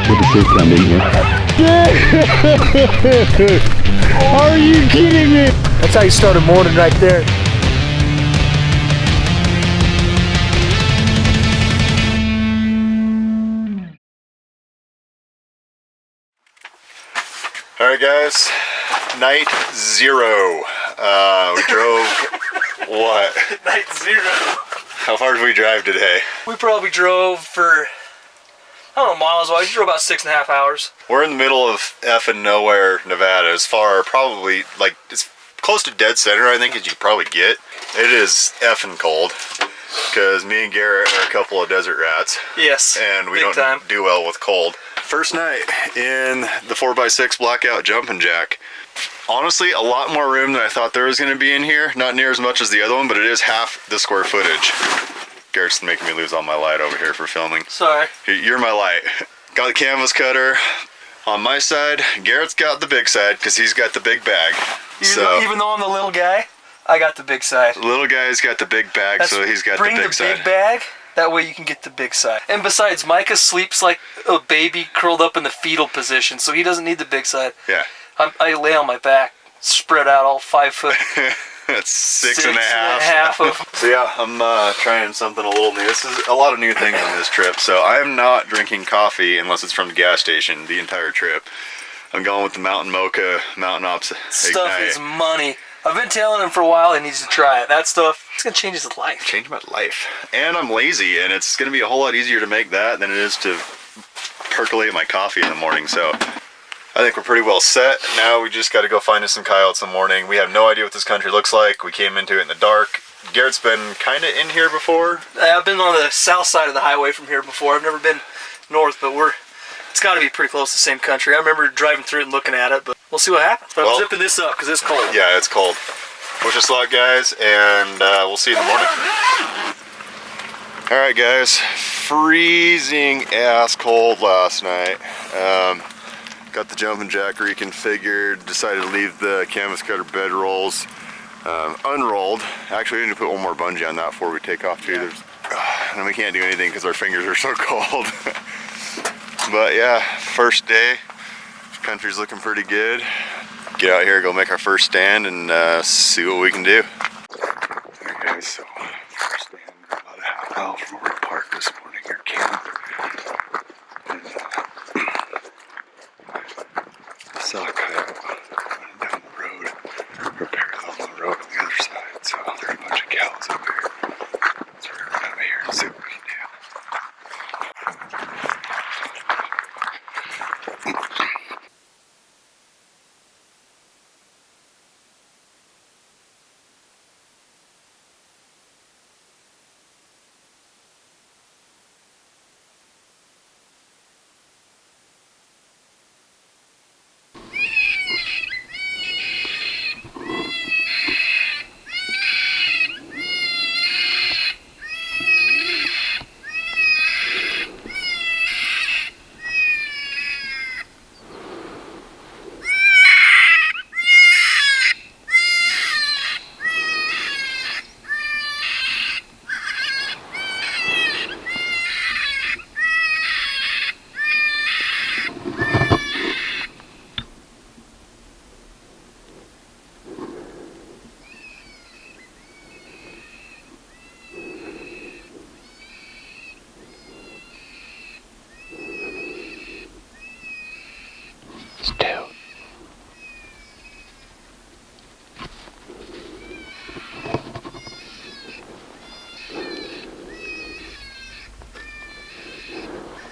with the safety on here. Are you kidding me? That's how you start a morning right there. Alright guys, night 0. We drove, what? Night 0. How far did we drive today? We probably drove for, I don't know, miles wise. We drove about 6.5 hours. We're in the middle of effing nowhere, Nevada, as far probably, like, it's close to dead center, I think, as you could probably get. It is effing cold, because me and Garrett are a couple of desert rats. Yes, and we don't do well with cold. First night in the 4x6 blackout jumping jack. Honestly, a lot more room than I thought there was going to be in here. Not near as much as the other one, but it is half the square footage. Garrett's making me lose all my light over here for filming. Sorry. You're my light. Got the canvas cutter on my side. Garrett's got the big side because he's got the big bag. Even though I'm the little guy, I got the big side. The little guy's got the big bag, so he's got the big side. Bring the big bag. That way you can get the big side. And besides, Micah sleeps like a baby curled up in the fetal position, so he doesn't need the big side. Yeah. I lay on my back, spread out all 5 foot. That's 6.5 of. So yeah, I'm trying something a little new. This is a lot of new things on this trip. So I'm not drinking coffee unless it's from the gas station the entire trip. I'm going with the Mountain Mocha, Mountain Ops Stuff Ignite. is money. I've been telling him for a while he needs to try it. That stuff, it's going to change his life. Change my life. And I'm lazy, and it's going to be a whole lot easier to make that than it is to percolate my coffee in the morning. So I think we're pretty well set. Now we just got to go find us some coyotes in the morning. We have no idea what this country looks like. We came into it in the dark. Garrett's been kind of in here before. I've been on the south side of the highway from here before. I've never been north, but it's got to be pretty close to the same country. I remember driving through it and looking at it, but we'll see what happens. But I'm zipping this up because it's cold. Yeah, it's cold. Wish us luck, guys, and we'll see you in the morning. Alright guys, freezing ass cold last night. Got the jumping jack reconfigured, decided to leave the canvas cutter bed rolls unrolled. Actually, we need to put one more bungee on that before we take off too. And we can't do anything because our fingers are so cold. But yeah, first day, country's looking pretty good. Get out here, go make our first stand, and see what we can do. Alright guys, so first stand about a half mile from where we parked this morning, our camp. And saw a coyote running down the road, or parallel on the road on the other side, so there are a bunch of cows up here. So we're gonna run out of here and see what we can do.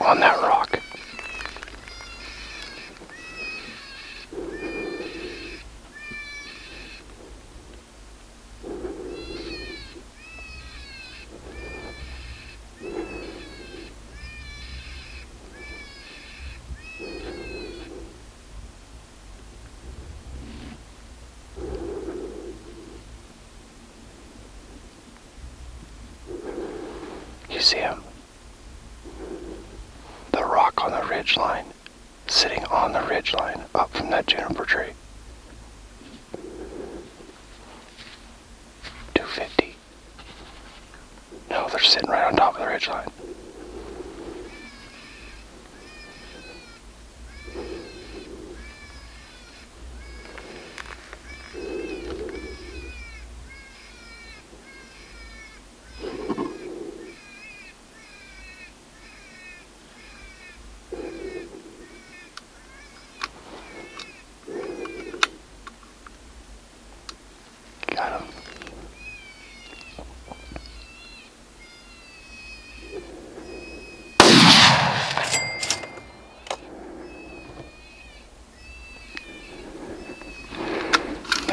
On that rock. You see him? On the ridge line, sitting on the ridge line up from that juniper tree. 250. No, they're sitting right on top of the ridge line.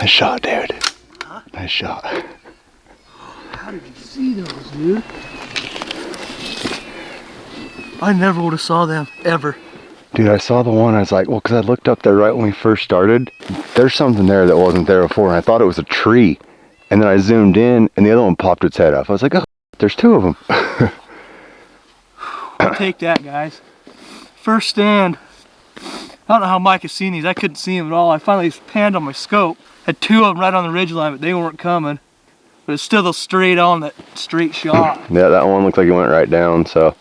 Nice shot, dude. Huh? Nice shot. How did you see those, dude? I never would have saw them, ever. Dude, I saw the one, I was like, well, because I looked up there right when we first started. There's something there that wasn't there before, and I thought it was a tree. And then I zoomed in, and the other one popped its head up. I was like, oh, there's two of them. I'll take that, guys. First stand. I don't know how Mike has seen these. I couldn't see them at all. I finally panned on my scope. Had two of them right on the ridge line, but they weren't coming. But it's still straight on, that straight shot. Yeah, that one looked like it went right down, so.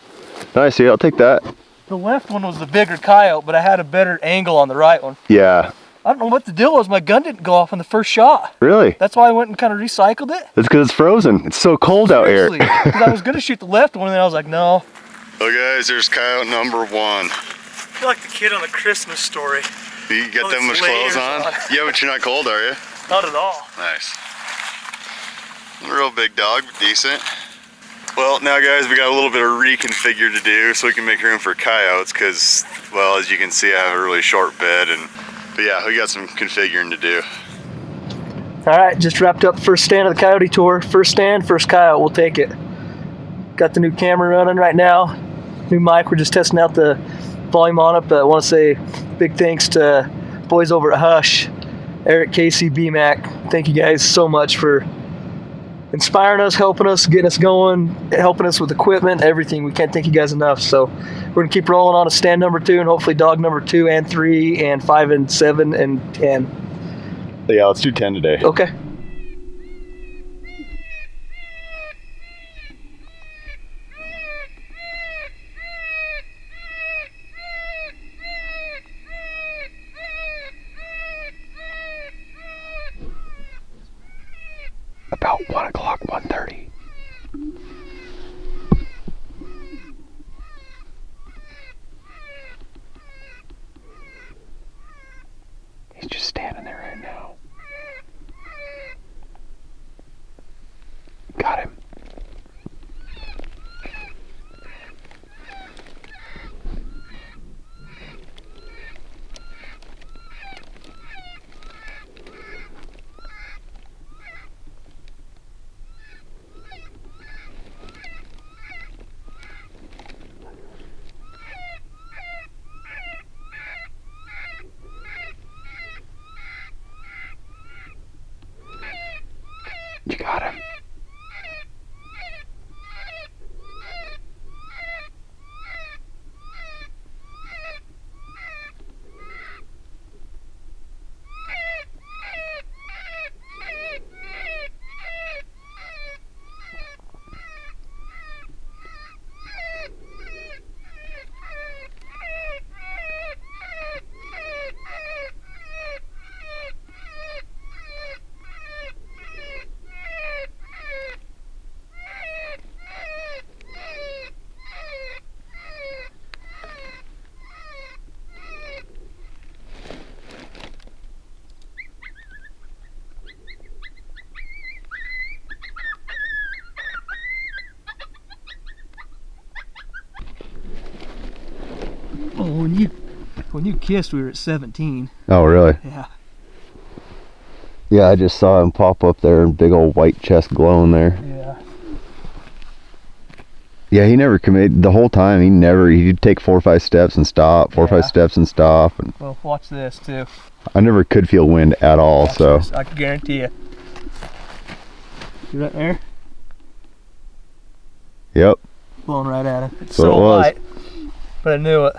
Nice, I'll take that. The left one was the bigger coyote, but I had a better angle on the right one. Yeah. I don't know what the deal was. My gun didn't go off on the first shot. Really? That's why I went and kind of recycled it. It's because it's frozen. It's so cold out here. Because I was going to shoot the left one, and then I was like, no. Well, guys, there's coyote number 1. I feel like the kid on the Christmas story. You got that much clothes on? Yeah, but you're not cold, are you? Not at all. Nice. A real big dog, but decent. Well, now guys, we got a little bit of reconfigure to do so we can make room for coyotes because, well, as you can see, I have a really short bed, but yeah, we got some configuring to do. All right, just wrapped up the first stand of the Coyote Tour. First stand, first coyote, we'll take it. Got the new camera running right now. New mic, we're just testing out the volume on it, but I want to say big thanks to boys over at Hush, Eric, Casey, B-Mac. Thank you guys so much for inspiring us, helping us, getting us going, helping us with equipment, everything. We can't thank you guys enough. So we're gonna keep rolling on to stand number 2 and hopefully dog number 2 and 3 and 5 and 7 and 10. Yeah, let's do 10 today. Okay. About 1 o'clock, 1:30. He's just standing there right now. Got him. You got him. Oh, when you kissed, we were at 17. Oh, really? Yeah. Yeah, I just saw him pop up there and big old white chest glowing there. Yeah. Yeah, he never committed the whole time. He'd take 4 or 5 steps and stop, 4 or 5 steps and stop. And Well, watch this too. I never could feel wind at all, Watch so. this. I can guarantee you. See right there? Yep. Blowing right at him. It's That's what so it was. light, but I knew it.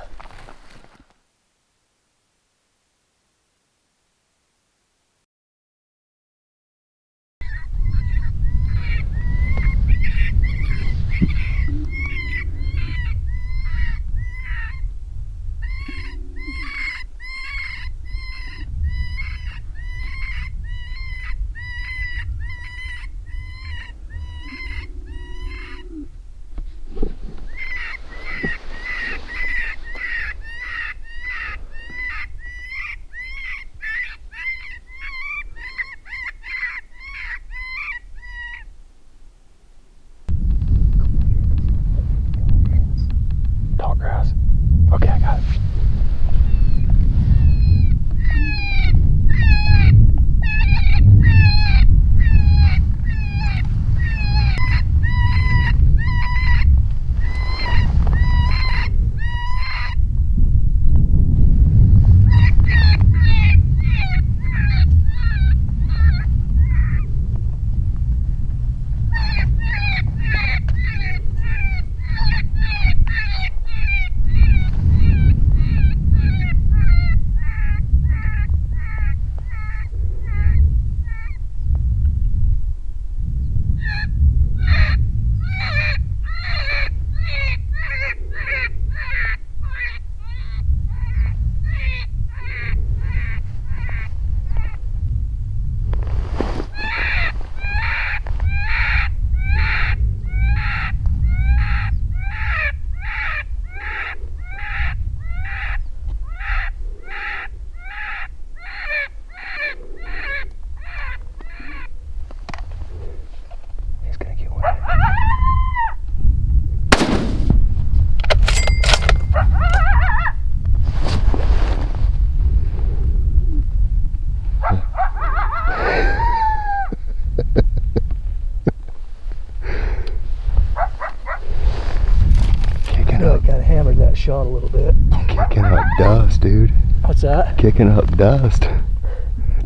hammered that shot a little bit. Kicking up dust, dude. What's that? Kicking up dust.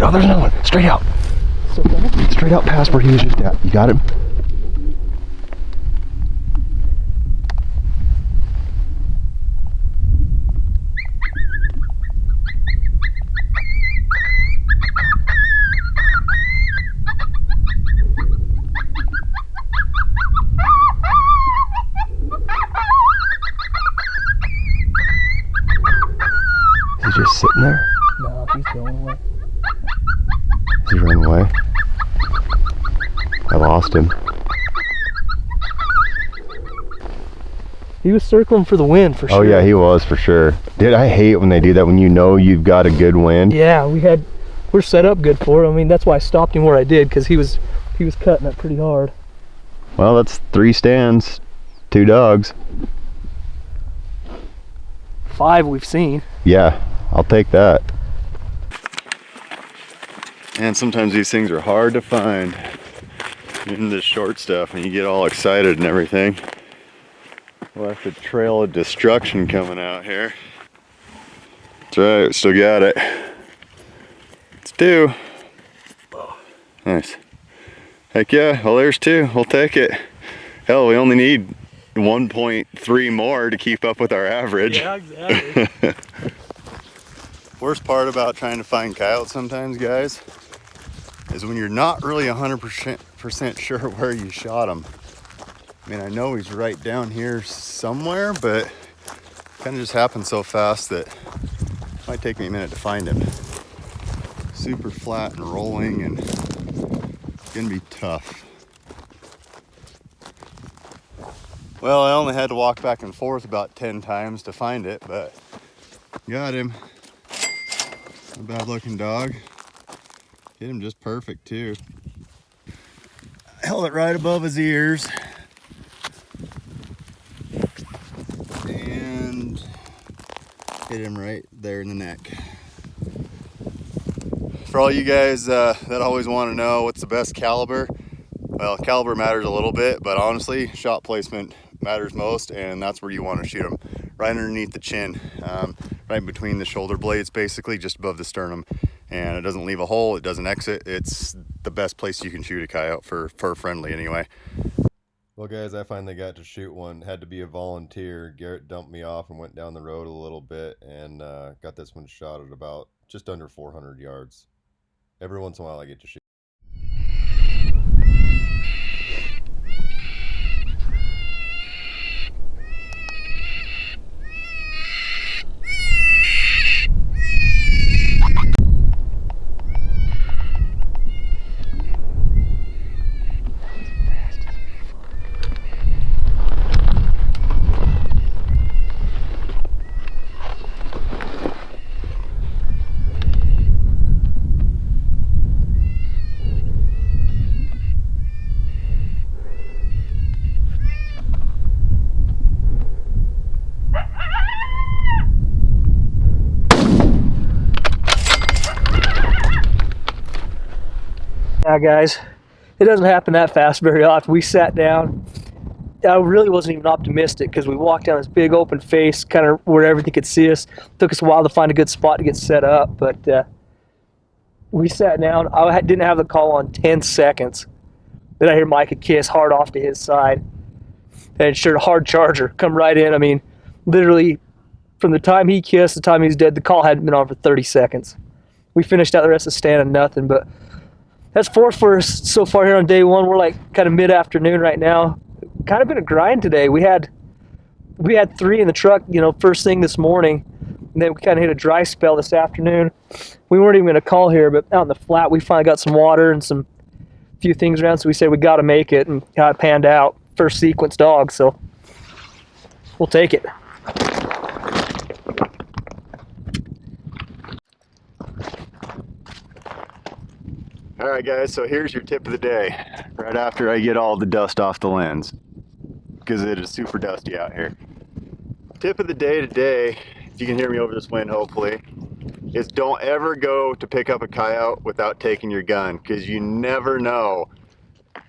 Oh, there's another one. Straight out. So far? Straight out past where he was just at. You got him? Is he just sitting there? No, he's going away. Is he running away? I lost him. He was circling for the wind for sure. Oh yeah, he was for sure. Dude, I hate when they do that, when you know you've got a good wind. Yeah, we're set up good for it. I mean, that's why I stopped him where I did, because he was cutting it pretty hard. Well, that's 3 stands, 2 dogs. 5 we've seen. Yeah, I'll take that. And sometimes these things are hard to find in this short stuff, and you get all excited and everything. We'll have to trail of destruction coming out here. That's right, we still got it. It's 2. Nice. Heck yeah, well there's 2, we'll take it. Hell, we only need 1.3 more to keep up with our average. Yeah, exactly. Worst part about trying to find coyotes sometimes, guys, is when you're not really 100% sure where you shot him. I mean, I know he's right down here somewhere, but it kind of just happens so fast that it might take me a minute to find him. Super flat and rolling, and it's gonna be tough. Well, I only had to walk back and forth about 10 times to find it, but got him. A bad looking dog. Hit him just perfect too. Held it right above his ears. And hit him right there in the neck. For all you guys that always want to know what's the best caliber, well, caliber matters a little bit, but honestly, shot placement matters most, and that's where you want to shoot them. Right underneath the chin, right between the shoulder blades, basically just above the sternum. And it doesn't leave a hole, it doesn't exit. It's the best place you can shoot a coyote for fur friendly anyway. Well guys, I finally got to shoot one. Had to be a volunteer. Garrett dumped me off and went down the road a little bit, and got this one shot at about just under 400 yards. Every once in a while I get to shoot. Yeah, guys, it doesn't happen that fast very often. We sat down. I really wasn't even optimistic because we walked down this big open face, kind of where everything could see us. Took us a while to find a good spot to get set up, but we sat down. I didn't have the call on 10 seconds. Then I hear Micah kiss hard off to his side. And sure, hard charger, come right in. I mean, literally, from the time he kissed to the time he was dead, the call hadn't been on for 30 seconds. We finished out the rest of the stand and nothing, but that's 4 for us so far here on day 1. We're like kind of mid-afternoon right now. Kind of been a grind today. We had 3 in the truck, you know, first thing this morning, and then we kind of hit a dry spell this afternoon. We weren't even going to call here, but out in the flat, we finally got some water and some few things around, so we said we got to make it, and how it panned out. First sequence dog, so we'll take it. All right guys, so here's your tip of the day, right after I get all the dust off the lens, because it is super dusty out here. Tip of the day today, if you can hear me over this wind hopefully, is don't ever go to pick up a coyote without taking your gun, because you never know.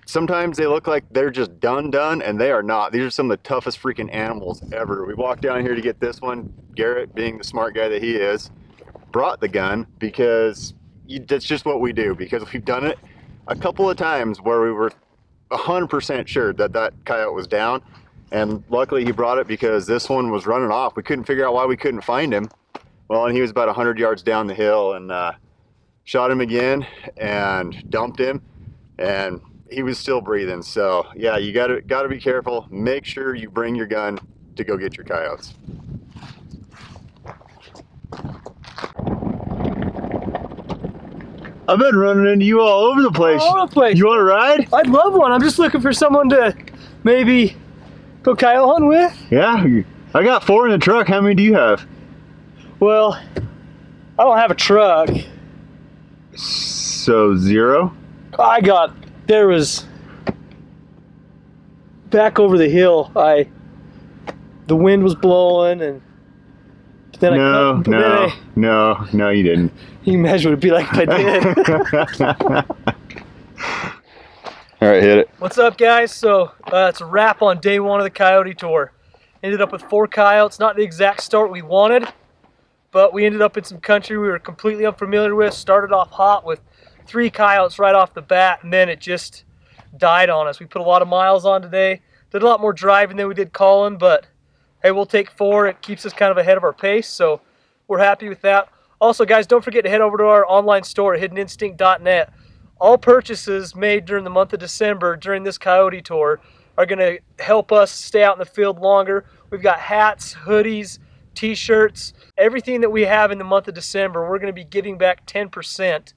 sometimes they look like they're just done, and they are not. These are some of the toughest freaking animals ever. We walked down here to get this one. Garrett, being the smart guy that he is, brought the gun because that's just what we do, because we've done it a couple of times where we were 100% sure that that coyote was down, and luckily he brought it because this one was running off. We couldn't figure out why we couldn't find him. Well, and he was about 100 yards down the hill, and shot him again and dumped him, and he was still breathing. So yeah, you gotta be careful. Make sure you bring your gun to go get your coyotes. I've been running into you all over the place. All over the place. You want to ride? I'd love one. I'm just looking for someone to maybe go coyote hunting with. Yeah, I got 4 in the truck. How many do you have? Well, I don't have a truck. So 0? There was, back over the hill, the wind was blowing, and then No, you didn't. You can imagine what it'd be like if I did. All right, hit it. What's up, guys? So it's a wrap on day 1 of the Coyote Tour. Ended up with 4 coyotes. Not the exact start we wanted, but we ended up in some country we were completely unfamiliar with. Started off hot with 3 coyotes right off the bat, and then it just died on us. We put a lot of miles on today. Did a lot more driving than we did calling, but hey, we'll take 4. It keeps us kind of ahead of our pace, so we're happy with that. Also, guys, don't forget to head over to our online store at hiddeninstinct.net. All purchases made during the month of December during this Coyote Tour are going to help us stay out in the field longer. We've got hats, hoodies, t-shirts, everything that we have in the month of December. We're going to be giving back 10%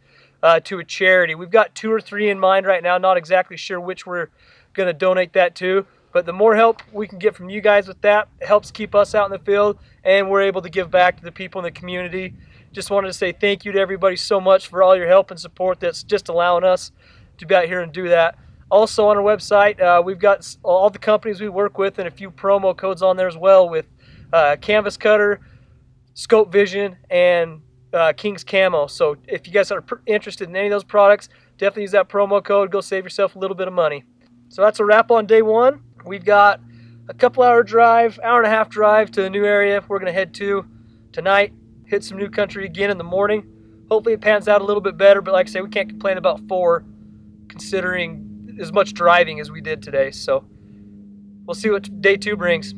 to a charity. We've got 2 or 3 in mind right now. Not exactly sure which we're going to donate that to, but the more help we can get from you guys with that, it helps keep us out in the field, and we're able to give back to the people in the community. Just wanted to say thank you to everybody so much for all your help and support that's just allowing us to be out here and do that. Also on our website, we've got all the companies we work with and a few promo codes on there as well, with Canvas Cutter, Scope Vision, and King's Camo. So if you guys are interested in any of those products, definitely use that promo code. Go save yourself a little bit of money. So that's a wrap on day 1. We've got a couple hour drive, hour and a half drive to a new area we're going to head to tonight. Hit some new country again in the morning. Hopefully it pans out a little bit better, but like I say, we can't complain about 4 considering as much driving as we did today. So we'll see what day 2 brings.